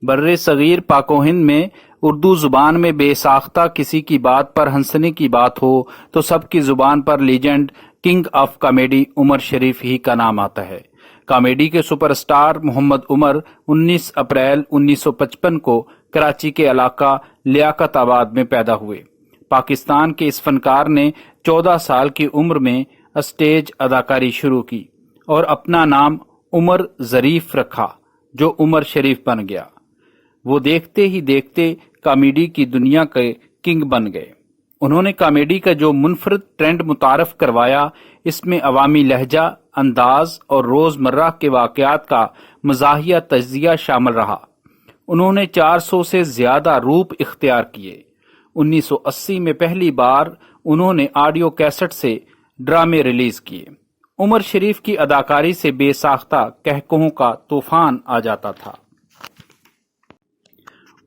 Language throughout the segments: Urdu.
بر صغیر پاک و ہند میں اردو زبان میں بے ساختہ کسی کی بات پر ہنسنے کی بات ہو تو سب کی زبان پر لیجنڈ کنگ آف کامیڈی عمر شریف ہی کا نام آتا ہے۔ کامیڈی کے super star Muhammad Umar 19 April 1955 کو کراچی کے علاقہ لیاقت آباد میں پیدا ہوئے۔ پاکستان کے اس فنکار نے 14 سال کی عمر میں اسٹیج اداکاری شروع کی اور اپنا نام عمر ظریف رکھا جو عمر شریف بن گیا۔ وہ دیکھتے ہی دیکھتے کامیڈی کی دنیا کے کنگ بن گئے۔ انہوں نے کامیڈی کا جو منفرد ٹرینڈ متعارف کروایا، اس میں عوامی لہجہ، انداز اور روزمرہ کے واقعات کا مزاحیہ تجزیہ شامل رہا۔ انہوں نے 400 سے زیادہ روپ اختیار کیے۔ 1980 میں پہلی بار انہوں نے آڈیو کیسٹ سے ڈرامے ریلیز کیے۔ عمر شریف کی اداکاری سے بے ساختہ کہکہوں کا طوفان آ جاتا تھا۔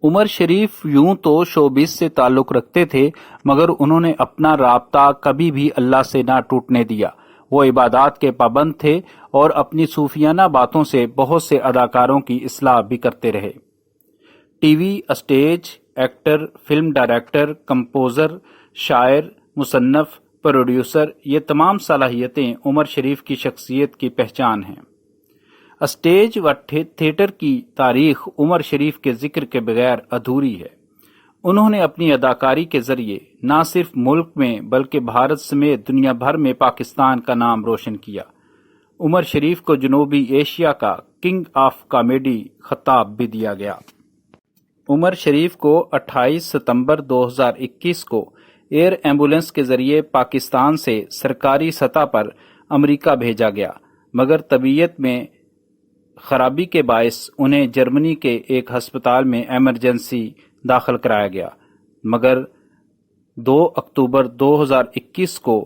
عمر شریف یوں تو شوبز سے تعلق رکھتے تھے، مگر انہوں نے اپنا رابطہ کبھی بھی اللہ سے نہ ٹوٹنے دیا۔ وہ عبادات کے پابند تھے اور اپنی صوفیانہ باتوں سے بہت سے اداکاروں کی اصلاح بھی کرتے رہے۔ T V, stage actor, film director, composer, شاعر، مصنف، پروڈیوسر، یہ تمام صلاحیتیں عمر شریف کی شخصیت کی پہچان ہیں۔ اسٹیج و تھیٹر کی تاریخ عمر شریف کے ذکر کے بغیر ادھوری ہے۔ انہوں نے اپنی اداکاری کے ذریعے نہ صرف ملک میں بلکہ بھارت سمیت دنیا بھر میں پاکستان کا نام روشن کیا۔ عمر شریف کو جنوبی ایشیا کا کنگ آف کامیڈی خطاب بھی دیا گیا۔ عمر شریف کو 28 ستمبر 2021 کو ایئر ایمبولنس کے ذریعے پاکستان سے سرکاری سطح پر امریکہ بھیجا گیا، مگر طبیعت میں خرابی کے باعث انہیں جرمنی کے ایک ہسپتال میں ایمرجنسی داخل کرایا گیا، مگر 2 اکتوبر 2021 کو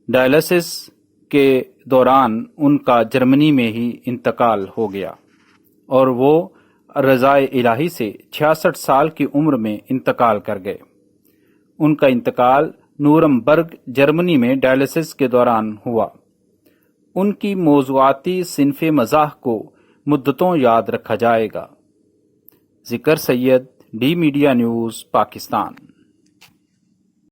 ڈائلسس کے دوران ان کا جرمنی میں ہی انتقال ہو گیا اور وہ رضائے الہی سے 66 سال کی عمر میں انتقال کر گئے۔ ان کا انتقال نورمبرگ جرمنی میں ڈائلسس کے دوران ہوا۔ ان کی موضوعاتی صنف مزاح کو مدتوں یاد رکھا جائے گا۔ ذکر سید، ڈی میڈیا نیوز، پاکستان۔